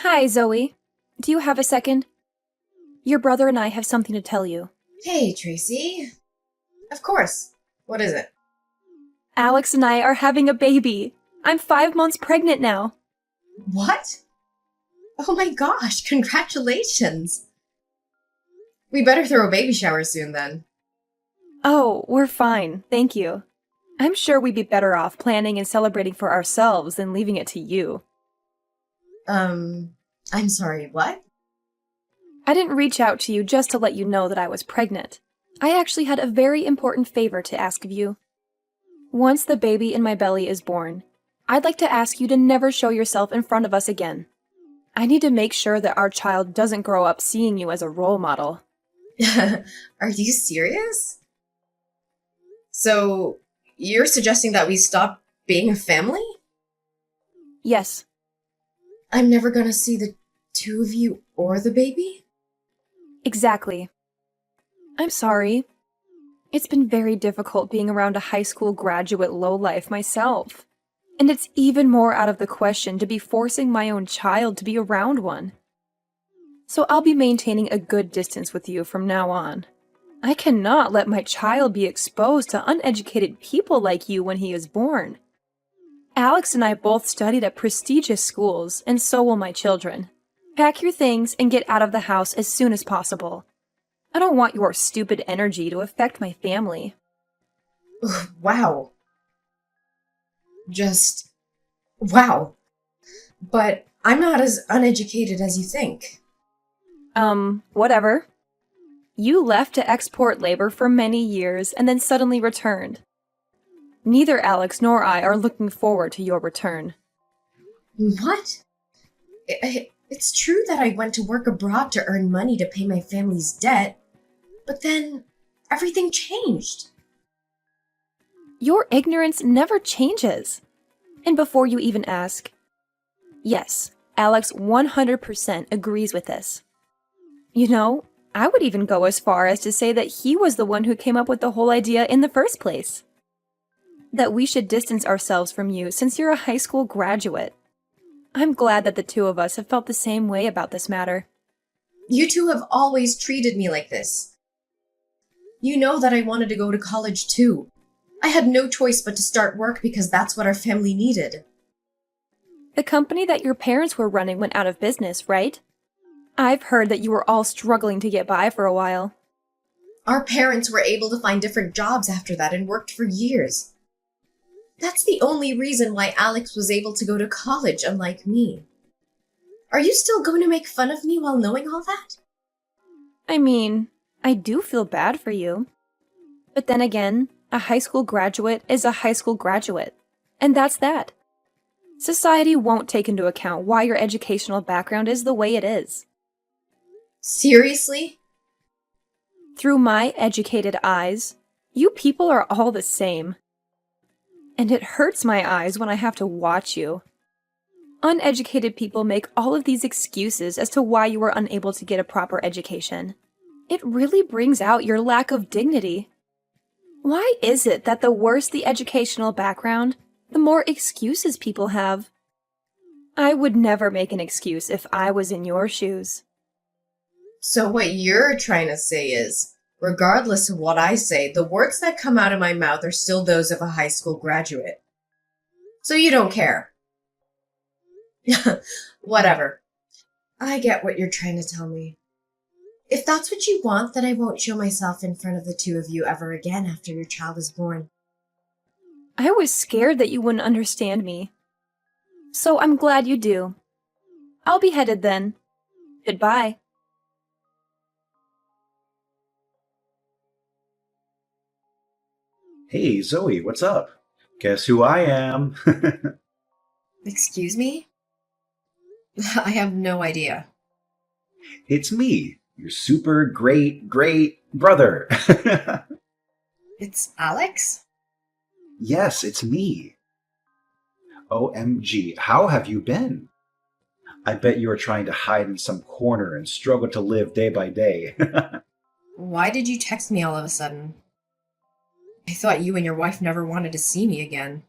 Hi, Zoe. Do you have a second? Your brother and I have something to tell you. Hey, Tracy. Of course. What is it? Alex and I are having a baby. I'm 5 months pregnant now. What? Oh my gosh, congratulations. We better throw a baby shower soon then. Oh, we're fine, thank you. I'm sure we'd be better off planning and celebrating for ourselves than leaving it to you. I'm sorry, what? I didn't reach out to you just to let you know that I was pregnant. I actually had a very important favor to ask of you. Once the baby in my belly is born, I'd like to ask you to never show yourself in front of us again. I need to make sure that our child doesn't grow up seeing you as a role model. Are you serious? So, you're suggesting that we stop being a family? Yes, I'm never gonna see the two of you or the baby? exactly. I'm sorry. It's been very difficult being around a high school graduate lowlife myself. And it's even more out of the question to be forcing my own child to be around one. So I'll be maintaining a good distance with you from now on. I cannot let my child be exposed to uneducated people like you when he is born. Alex and I both studied at prestigious schools, and so will my children. Pack your things and get out of the house as soon as possible. I don't want your stupid energy to affect my family. Wow. Just wow. But I'm not as uneducated as you think. Whatever. You left to export labor for many years and then suddenly returned. Neither Alex nor I are looking forward to your return. What? It's true that I went to work abroad to earn money to pay my family's debt, but then everything changed. Your ignorance never changes. And before you even ask, yes, Alex 100% agrees with this. You know, I would even go as far as to say that he was the one who came up with the whole idea in the first place. That we should distance ourselves from you since you're a high school graduate. I'm glad that the two of us have felt the same way about this matter. You two have always treated me like this. You know that I wanted to go to college too. I had no choice but to start work because that's what our family needed. The company that your parents were running went out of business, right? I've heard that you were all struggling to get by for a while. Our parents were able to find different jobs after that and worked for years. That's the only reason why Alex was able to go to college, unlike me. Are you still going to make fun of me while knowing all that? I mean, I do feel bad for you. But then again, a high school graduate is a high school graduate. And that's that. Society won't take into account why your educational background is the way it is. Seriously? Through my educated eyes, you people are all the same. And it hurts my eyes when I have to watch you. Uneducated people make all of these excuses as to why you were unable to get a proper education. It really brings out your lack of dignity. Why is it that the worse the educational background, the more excuses people have? I would never make an excuse if I was in your shoes. So what you're trying to say is, regardless of what I say, the words that come out of my mouth are still those of a high school graduate. So you don't care. Whatever. I get what you're trying to tell me. If that's what you want, then I won't show myself in front of the two of you ever again after your child is born. I was scared that you wouldn't understand me. So I'm glad you do. I'll be headed then. Goodbye. Hey, Zoe, what's up? Guess who I am? Excuse me? I have no idea. It's me, your super great brother. It's Alex? Yes, it's me. OMG, how have you been? I bet you are trying to hide in some corner and struggle to live day by day. Why did you text me all of a sudden? I thought you and your wife never wanted to see me again.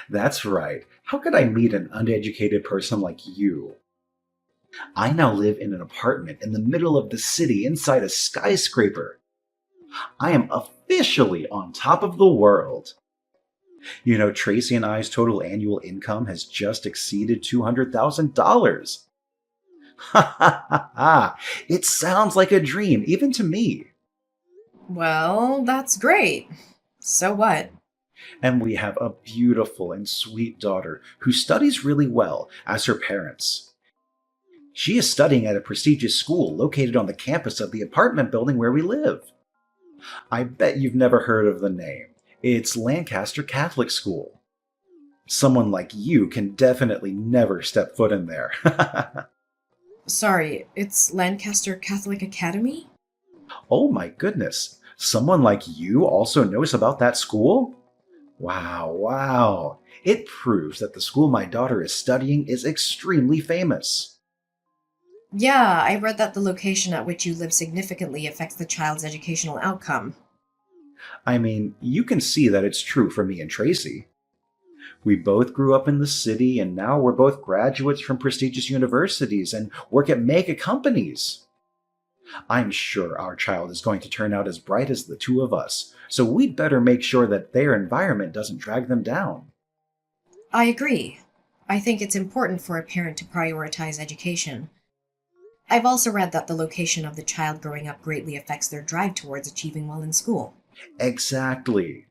That's right. How could I meet an uneducated person like you? I now live in an apartment in the middle of the city inside a skyscraper. I am officially on top of the world. You know, Tracy and I's total annual income has just exceeded $200,000. Ha ha ha ha! It sounds like a dream, even to me. Well, that's great. So what? And we have a beautiful and sweet daughter who studies really well, as her parents. She is studying at a prestigious school located on the campus of the apartment building where we live. I bet you've never heard of the name. It's Lancaster Catholic School. Someone like you can definitely never step foot in there. Sorry, it's Lancaster Catholic Academy? Oh my goodness. Someone like you also knows about that school? Wow, wow. It proves that the school my daughter is studying is extremely famous. Yeah, I read that the location at which you live significantly affects the child's educational outcome. I mean, you can see that it's true for me and Tracy. We both grew up in the city, and now we're both graduates from prestigious universities and work at mega companies. I'm sure our child is going to turn out as bright as the two of us, so we'd better make sure that their environment doesn't drag them down. I agree. I think it's important for a parent to prioritize education. I've also read that the location of the child growing up greatly affects their drive towards achieving well in school. Exactly.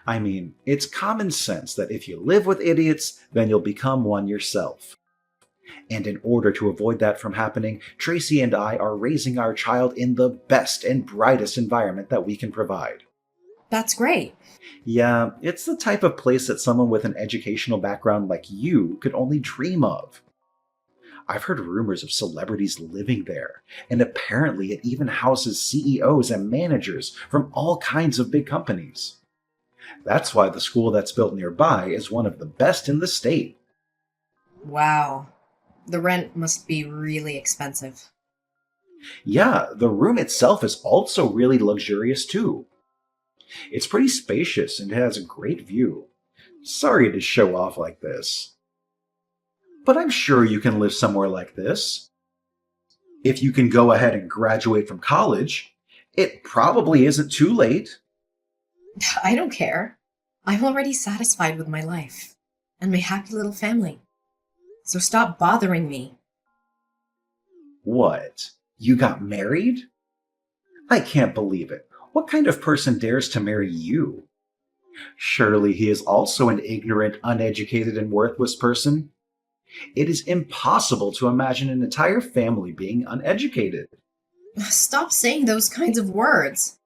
I mean, it's common sense that if you live with idiots, then you'll become one yourself. And in order to avoid that from happening, Tracy and I are raising our child in the best and brightest environment that we can provide. That's great. Yeah, it's the type of place that someone with an educational background like you could only dream of. I've heard rumors of celebrities living there, and apparently it even houses CEOs and managers from all kinds of big companies. That's why the school that's built nearby is one of the best in the state. Wow. The rent must be really expensive. Yeah, the room itself is also really luxurious too. It's pretty spacious and has a great view. Sorry to show off like this. But I'm sure you can live somewhere like this. If you can go ahead and graduate from college, it probably isn't too late. I don't care. I'm already satisfied with my life and my happy little family. So stop bothering me. What? You got married? I can't believe it. What kind of person dares to marry you? Surely he is also an ignorant, uneducated, and worthless person. It is impossible to imagine an entire family being uneducated. Stop saying those kinds of words.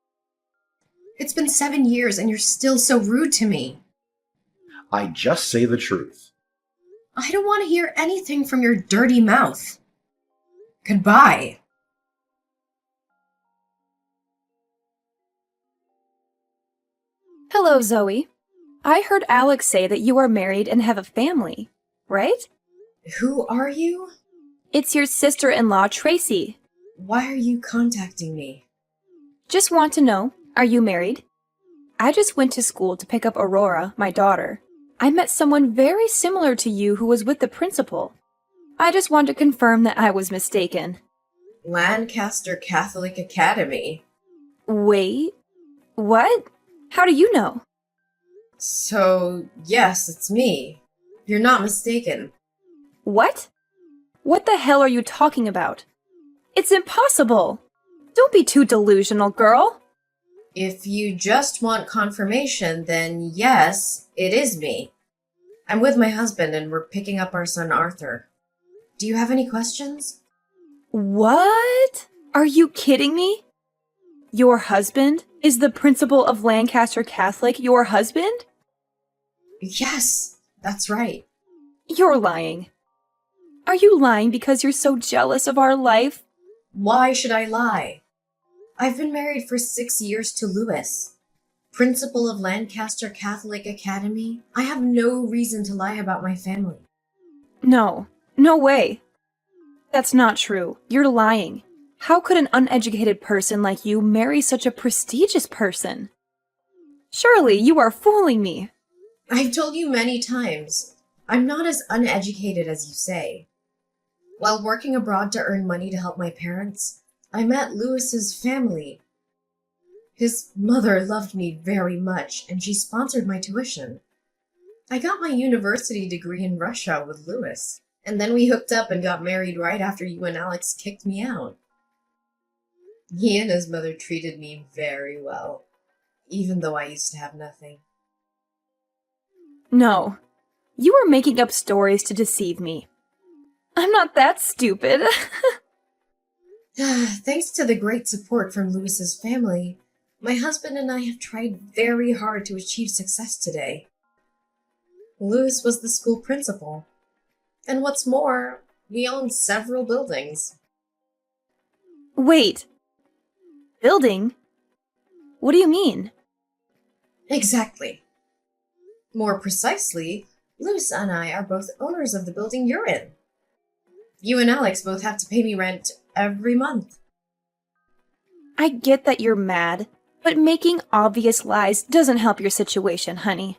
It's been 7 years and you're still so rude to me. I just say the truth. I don't want to hear anything from your dirty mouth. Goodbye. Hello, Zoe. I heard Alex say that you are married and have a family, right? Who are you? It's your sister-in-law, Tracy. Why are you contacting me? Just want to know, are you married? I just went to school to pick up Aurora, my daughter. I met someone very similar to you who was with the principal. I just want to confirm that I was mistaken. Lancaster Catholic Academy. Wait, what? How do you know? So, yes, it's me. You're not mistaken. What? What the hell are you talking about? It's impossible! Don't be too delusional, girl! If you just want confirmation, then yes, it is me. I'm with my husband and we're picking up our son Arthur. Do you have any questions? What? Are you kidding me? Your husband? Is the principal of Lancaster Catholic your husband? Yes, that's right. You're lying. Are you lying because you're so jealous of our life? Why should I lie? I've been married for 6 years to Lewis, principal of Lancaster Catholic Academy. I have no reason to lie about my family. No way. That's not true. You're lying. How could an uneducated person like you marry such a prestigious person? Surely you are fooling me. I've told you many times, I'm not as uneducated as you say. While working abroad to earn money to help my parents, I met Lewis's family. His mother loved me very much, and she sponsored my tuition. I got my university degree in Russia with Lewis, and then we hooked up and got married right after you and Alex kicked me out. He and his mother treated me very well, even though I used to have nothing. No, you are making up stories to deceive me. I'm not that stupid. Thanks to the great support from Lewis's family, my husband and I have tried very hard to achieve success today. Lewis was the school principal. And what's more, we own several buildings. Wait. Building? What do you mean? Exactly. More precisely, Lewis and I are both owners of the building you're in. You and Alex both have to pay me rent every month. I get that you're mad, but making obvious lies doesn't help your situation, honey.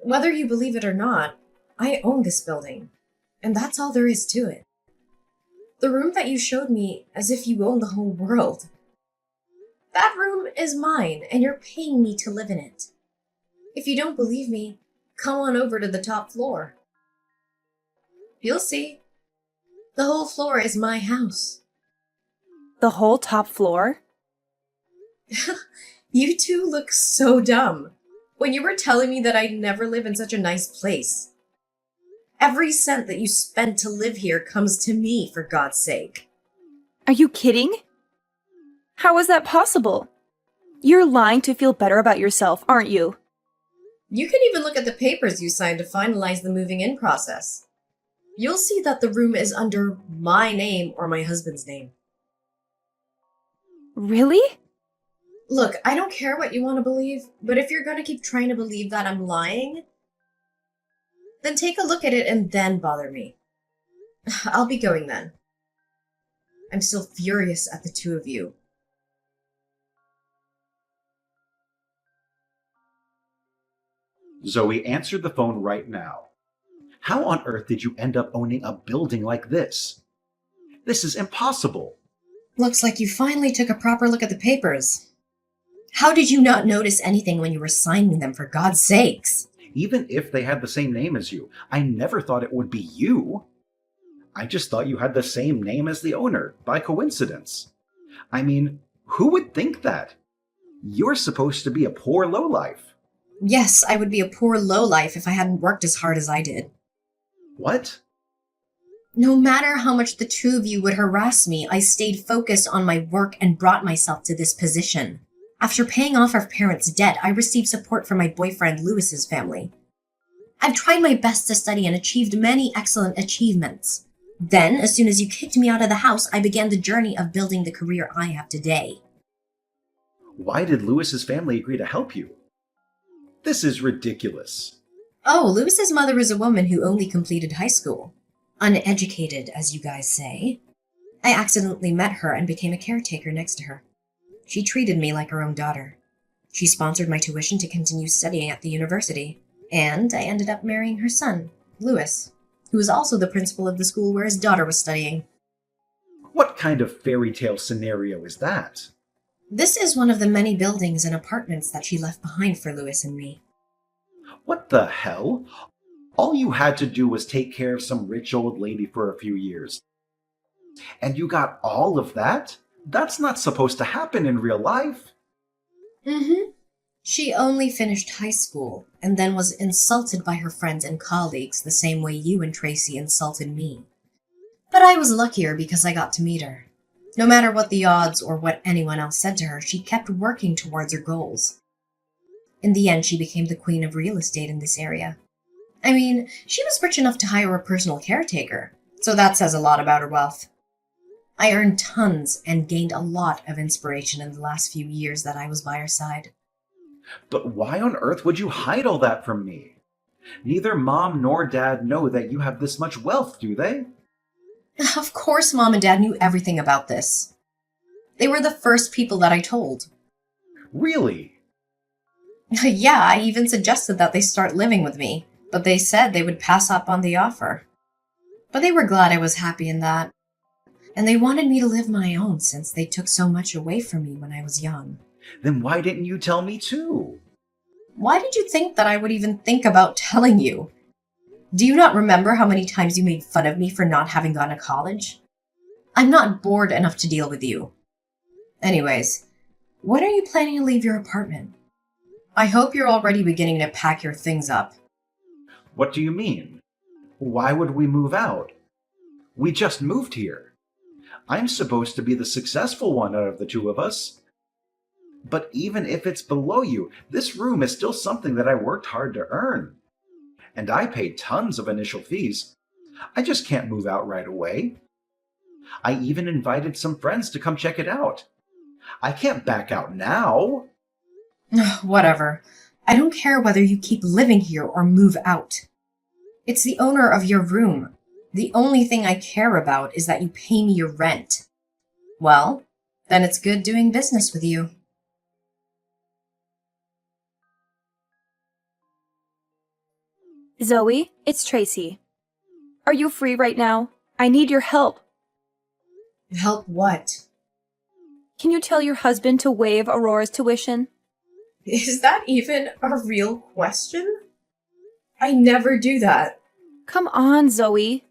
Whether you believe it or not, I own this building, and that's all there is to it. The room that you showed me as if you own the whole world. That room is mine, and you're paying me to live in it. If you don't believe me, come on over to the top floor. You'll see. The whole floor is my house. The whole top floor? You two look so dumb when you were telling me that I'd never live in such a nice place. Every cent that you spent to live here comes to me, for God's sake. Are you kidding? How is that possible? You're lying to feel better about yourself, aren't you? You can even look at the papers you signed to finalize the moving in process. You'll see that the room is under my name or my husband's name. Really? Look, I don't care what you want to believe, but if you're going to keep trying to believe that I'm lying, then take a look at it and then bother me. I'll be going then. I'm still furious at the two of you. Zoe, answered the phone right now. How on earth did you end up owning a building like this? This is impossible. Looks like you finally took a proper look at the papers. How did you not notice anything when you were signing them, for God's sakes? Even if they had the same name as you, I never thought it would be you. I just thought you had the same name as the owner, by coincidence. I mean, who would think that? You're supposed to be a poor lowlife. Yes, I would be a poor lowlife if I hadn't worked as hard as I did. What? No matter how much the two of you would harass me, I stayed focused on my work and brought myself to this position. After paying off our parents' debt, I received support from my boyfriend Lewis's family. I've tried my best to study and achieved many excellent achievements. Then, as soon as you kicked me out of the house, I began the journey of building the career I have today. Why did Lewis's family agree to help you? This is ridiculous. Oh, Lewis's mother is a woman who only completed high school. Uneducated, as you guys say. I accidentally met her and became a caretaker next to her. She treated me like her own daughter. She sponsored my tuition to continue studying at the university, and I ended up marrying her son, Lewis, who was also the principal of the school where his daughter was studying. What kind of fairy tale scenario is that? This is one of the many buildings and apartments that she left behind for Lewis and me. What the hell? All you had to do was take care of some rich old lady for a few years. And you got all of that? That's not supposed to happen in real life. Mm-hmm. She only finished high school and then was insulted by her friends and colleagues the same way you and Tracy insulted me. But I was luckier because I got to meet her. No matter what the odds or what anyone else said to her, she kept working towards her goals. In the end, she became the queen of real estate in this area. I mean, she was rich enough to hire a personal caretaker, so that says a lot about her wealth. I earned tons and gained a lot of inspiration in the last few years that I was by her side. But why on earth would you hide all that from me? Neither Mom nor Dad know that you have this much wealth, do they? Of course Mom and Dad knew everything about this. They were the first people that I told. Really? Yeah, I even suggested that they start living with me, but they said they would pass up on the offer. But they were glad I was happy in that. And they wanted me to live my own since they took so much away from me when I was young. Then why didn't you tell me too? Why did you think that I would even think about telling you? Do you not remember how many times you made fun of me for not having gone to college? I'm not bored enough to deal with you. Anyways, when are you planning to leave your apartment? I hope you're already beginning to pack your things up. What do you mean? Why would we move out? We just moved here. I'm supposed to be the successful one out of the two of us. But even if it's below you, this room is still something that I worked hard to earn. And I paid tons of initial fees. I just can't move out right away. I even invited some friends to come check it out. I can't back out now. Whatever. I don't care whether you keep living here or move out. It's the owner of your room. The only thing I care about is that you pay me your rent. Well, then it's good doing business with you. Zoe, it's Tracy. Are you free right now? I need your help. Help what? Can you tell your husband to waive Aurora's tuition? Is that even a real question? I never do that. Come on, Zoe.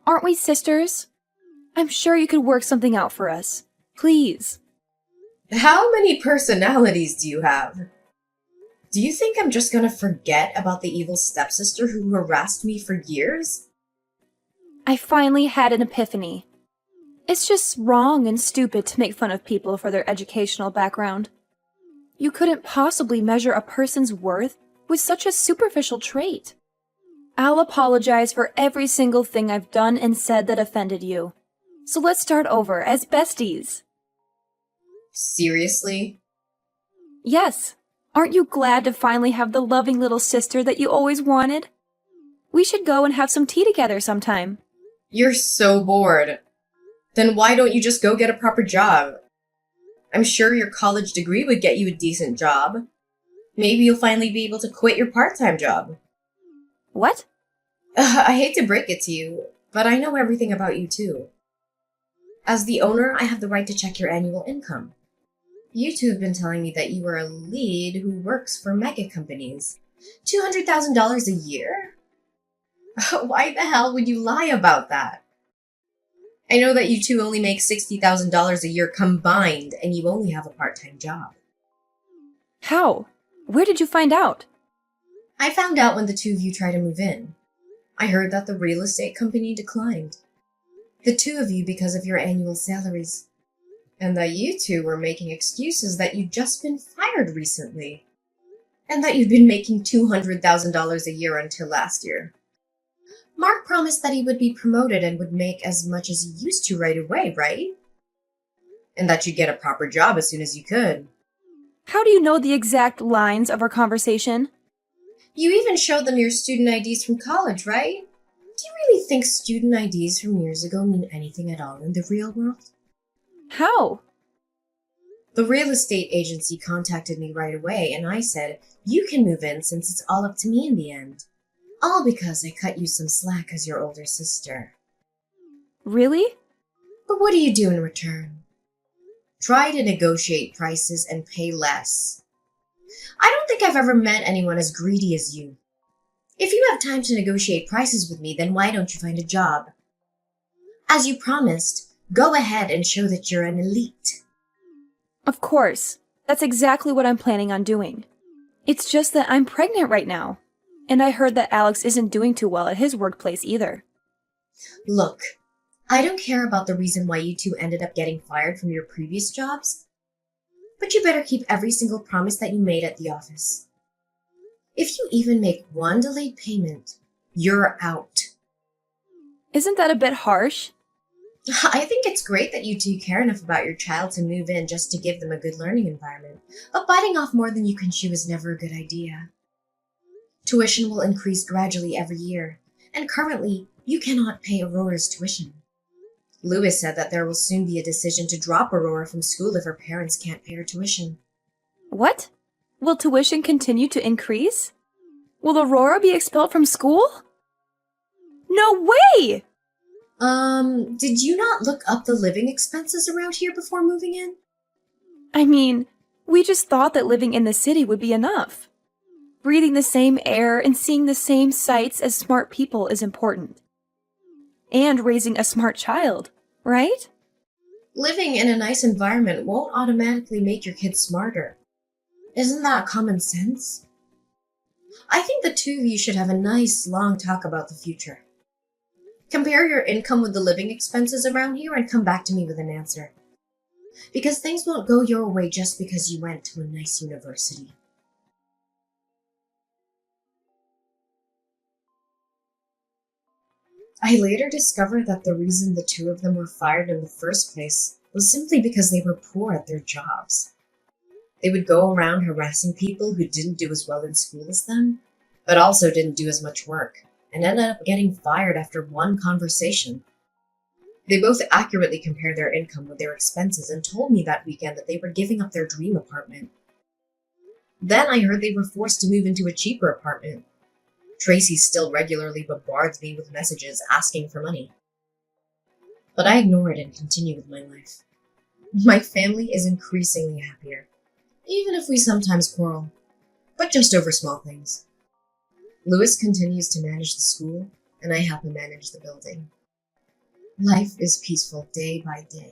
Aren't we sisters? I'm sure you could work something out for us. Please. How many personalities do you have? Do you think I'm just gonna forget about the evil stepsister who harassed me for years? I finally had an epiphany. It's just wrong and stupid to make fun of people for their educational background. You couldn't possibly measure a person's worth with such a superficial trait. I'll apologize for every single thing I've done and said that offended you. So let's start over as besties. Seriously? Yes. Aren't you glad to finally have the loving little sister that you always wanted? We should go and have some tea together sometime. You're so bored. Then why don't you just go get a proper job? I'm sure your college degree would get you a decent job. Maybe you'll finally be able to quit your part-time job. What? I hate to break it to you, but I know everything about you too. As the owner, I have the right to check your annual income. You two have been telling me that you are a lead who works for mega companies. $200,000 a year? Why the hell would you lie about that? I know that you two only make $60,000 a year combined, and you only have a part-time job. How? Where did you find out? I found out when the two of you tried to move in. I heard that the real estate company declined. The two of you because of your annual salaries. And that you two were making excuses that you'd just been fired recently. And that you'd been making $200,000 a year until last year. Mark promised that he would be promoted and would make as much as he used to right away, right? And that you'd get a proper job as soon as you could. How do you know the exact lines of our conversation? You even showed them your student IDs from college, right? Do you really think student IDs from years ago mean anything at all in the real world? How? The real estate agency contacted me right away, and I said, you can move in since it's all up to me in the end. All because I cut you some slack as your older sister. Really? But what do you do in return? Try to negotiate prices and pay less. I don't think I've ever met anyone as greedy as you. If you have time to negotiate prices with me, then why don't you find a job? As you promised, go ahead and show that you're an elite. Of course. That's exactly what I'm planning on doing. It's just that I'm pregnant right now. And I heard that Alex isn't doing too well at his workplace either. Look, I don't care about the reason why you two ended up getting fired from your previous jobs. But you better keep every single promise that you made at the office. If you even make one delayed payment, you're out. Isn't that a bit harsh? I think it's great that you two care enough about your child to move in just to give them a good learning environment. But biting off more than you can chew is never a good idea. Tuition will increase gradually every year, and currently, you cannot pay Aurora's tuition. Lewis said that there will soon be a decision to drop Aurora from school if her parents can't pay her tuition. What? Will tuition continue to increase? Will Aurora be expelled from school? No way! Did you not look up the living expenses around here before moving in? I mean, we just thought that living in the city would be enough. Breathing the same air and seeing the same sights as smart people is important. And raising a smart child, right? Living in a nice environment won't automatically make your kids smarter. Isn't that common sense? I think the two of you should have a nice, long talk about the future. Compare your income with the living expenses around here and come back to me with an answer. Because things won't go your way just because you went to a nice university. I later discovered that the reason the two of them were fired in the first place was simply because they were poor at their jobs. They would go around harassing people who didn't do as well in school as them, but also didn't do as much work, and ended up getting fired after one conversation. They both accurately compared their income with their expenses and told me that weekend that they were giving up their dream apartment. Then I heard they were forced to move into a cheaper apartment. Tracy still regularly bombards me with messages asking for money. But I ignore it and continue with my life. My family is increasingly happier, even if we sometimes quarrel, but just over small things. Lewis continues to manage the school, and I help him manage the building. Life is peaceful day by day.